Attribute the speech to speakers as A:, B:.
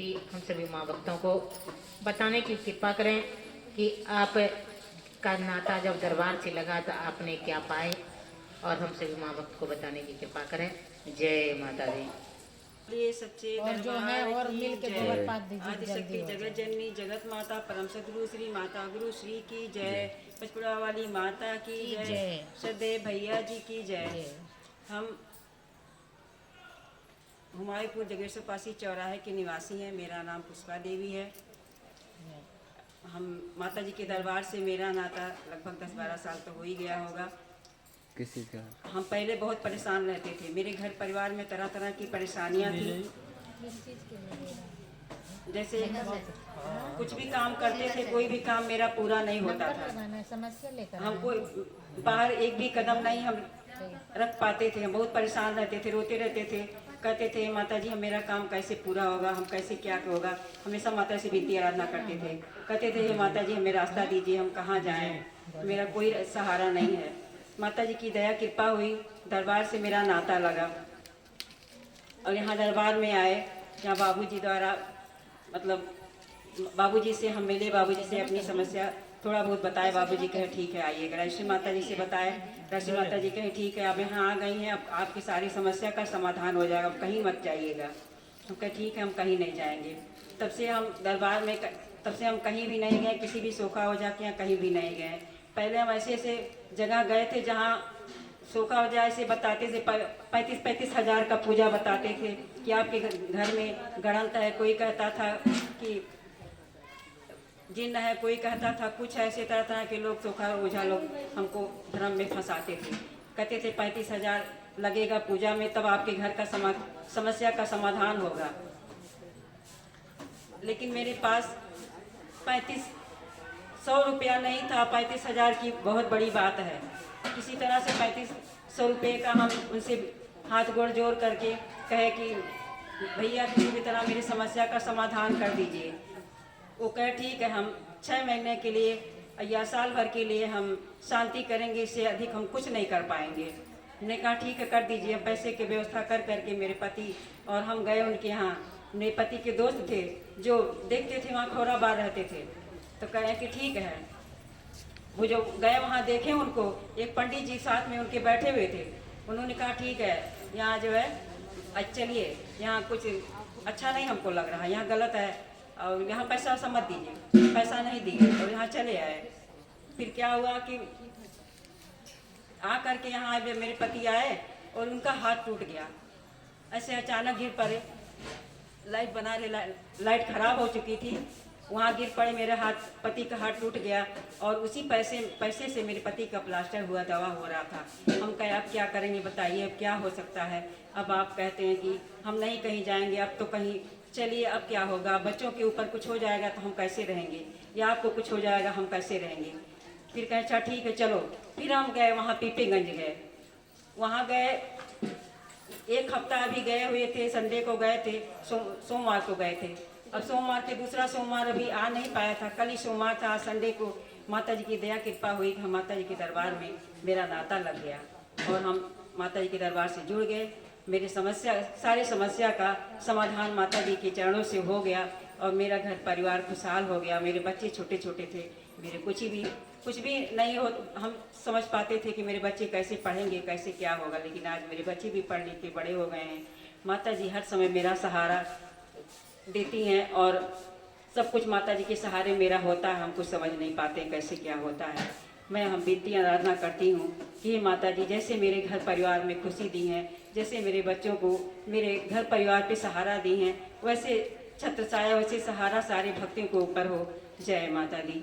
A: विनती हम सभी माँ भक्तों को बताने की कृपा करें कि आप का नाता जब दरबार से लगा तो आपने क्या पाए, और हम सभी माँ भक्त को बताने की कृपा करें। जय माता दी।
B: ये सच्चे
C: और जो है और
B: दरबार
C: मिल
B: की
C: के
B: जय।
C: गोबर पात दीजिए
B: आदि
C: जल्दी
B: शक्ति
C: हो
B: जगत
C: जाए।
B: जननी जगत माता परम सदगुरु श्री माता गुरु श्री की जय। पचपुड़ा वाली माता की
C: की
B: जय।
C: जय।
B: सदैव भैया जी की जय।
C: जय।
B: हम हुमायूंपुर जगेश्वर पासी चौराहे के निवासी हैं। मेरा नाम पुष्पा देवी है। हम माता जी के दरबार से मेरा नाता लगभग 10-12 साल तो हो ही गया होगा।
D: किसी का
B: हम पहले बहुत परेशान रहते थे। मेरे घर परिवार में तरह तरह की परेशानियां थी। जैसे कुछ भी काम करते थे, कोई भी काम मेरा पूरा नहीं होता था।
C: समस्या लेकर
B: हम कोई बाहर एक भी कदम नहीं हम रख पाते थे। हम बहुत परेशान रहते थे, रोते रहते थे। कहते थे माता जी हम मेरा काम कैसे पूरा होगा, हम कैसे क्या होगा। हमेशा माता से विनती आराधना करते थे। कहते थे हे माता जी हमें रास्ता दीजिए, हम कहाँ जाएं, मेरा कोई सहारा नहीं है। माता जी की दया कृपा हुई, दरबार से मेरा नाता लगा और यहाँ दरबार में आए, जहाँ बाबूजी द्वारा मतलब बाबूजी से हम मिले। बाबूजी से अपनी समस्या थोड़ा बहुत बताए। बाबूजी कहे ठीक है आइएगा। रश्मि माता जी से बताए। रश्मि माता जी कहे ठीक है, अब यहाँ आ गई हैं, अब आपकी सारी समस्या का समाधान हो जाएगा, अब कहीं मत जाइएगा। हम कहे ठीक है हम कहीं नहीं जाएंगे। तब से हम दरबार में तब से हम कहीं भी नहीं गए, किसी भी सोखा हो जाके यहाँ कहीं भी नहीं गए। पहले हम ऐसे ऐसे जगह गए थे जहाँ सोखा हो जाए से बताते थे 35-35 हज़ार का पूजा बताते थे कि आपके घर में गणंत है। कोई कहता था कि जिन्न है, कोई कहता था कुछ ऐसे तरह तरह के लोग सोखा ओझा लोग हमको धर्म में फंसाते थे। कहते थे 35 हज़ार लगेगा पूजा में, तब आपके घर का समस्या का समाधान होगा। लेकिन मेरे पास 3500 रुपया नहीं था। 35 हज़ार की बहुत बड़ी बात है। किसी तरह से 3500 रुपये का हम उनसे हाथ गोड़ जोड़ करके कहे कि भैया किसी भी तरह मेरी समस्या का समाधान कर दीजिए। वो कहे ठीक है हम 6 महीने के लिए या साल भर के लिए हम शांति करेंगे, इससे अधिक हम कुछ नहीं कर पाएंगे। हमने कहा ठीक है कर दीजिए। पैसे की व्यवस्था कर करके मेरे पति और हम गए उनके यहाँ। मेरे पति के दोस्त थे जो देखते थे वहाँ खौराबाद रहते थे, तो कहे कि ठीक है। वो जो गए वहाँ देखे उनको, एक पंडित जी साथ में उनके बैठे हुए थे। उन्होंने कहा ठीक है यहाँ जो है चलिए, यहाँ कुछ अच्छा नहीं हमको लग रहा, यहाँ गलत है और यहाँ पैसा वैसा मत दीजिए। पैसा नहीं दिए और यहाँ चले आए। फिर क्या हुआ कि आ करके यहाँ मेरे पति आए और उनका हाथ टूट गया। ऐसे अचानक गिर पड़े। लाइट बना रहे, लाइट खराब हो चुकी थी, वहाँ गिर पड़े। मेरे पति का हाथ टूट गया और उसी पैसे से मेरे पति का प्लास्टर हुआ, दवा हो रहा था। हम कहे अब क्या करेंगे बताइए, अब क्या हो सकता है। अब आप कहते हैं कि हम नहीं कहीं जाएंगे, अब तो कहीं चलिए अब क्या होगा। बच्चों के ऊपर कुछ हो जाएगा तो हम कैसे रहेंगे, या आपको कुछ हो जाएगा हम कैसे रहेंगे। फिर कहे अच्छा ठीक है चलो। फिर हम गए वहाँ पीपीगंज गए। वहाँ गए 1 हफ्ता अभी गए हुए थे। संडे को गए थे, सोमवार को गए थे। अब सोमवार के दूसरा सोमवार अभी आ नहीं पाया था। कल ही सोमवार था। संडे को माता जी की दया कृपा हुई कि हम माता जी के दरबार में मेरा नाता लग गया और हम माता जी के दरबार से जुड़ गए। मेरी सारी समस्या का समाधान माता जी के चरणों से हो गया और मेरा घर परिवार खुशहाल हो गया। मेरे बच्चे छोटे छोटे थे, मेरे कुछ भी नहीं हो। हम समझ पाते थे कि मेरे बच्चे कैसे पढ़ेंगे, कैसे क्या होगा, लेकिन आज मेरे बच्चे भी पढ़ लिख के बड़े हो गए हैं। माता जी हर समय मेरा सहारा देती हैं और सब कुछ माता जी के सहारे मेरा होता है। हम कुछ समझ नहीं पाते कैसे क्या होता है। हम विनती आराधना करती हूँ कि माता जी जैसे मेरे घर परिवार में खुशी दी हैं, जैसे मेरे बच्चों को मेरे घर परिवार पे सहारा दी हैं, वैसे छत्र छाया वैसे सहारा सारे भक्तों को ऊपर हो। जय माता दी।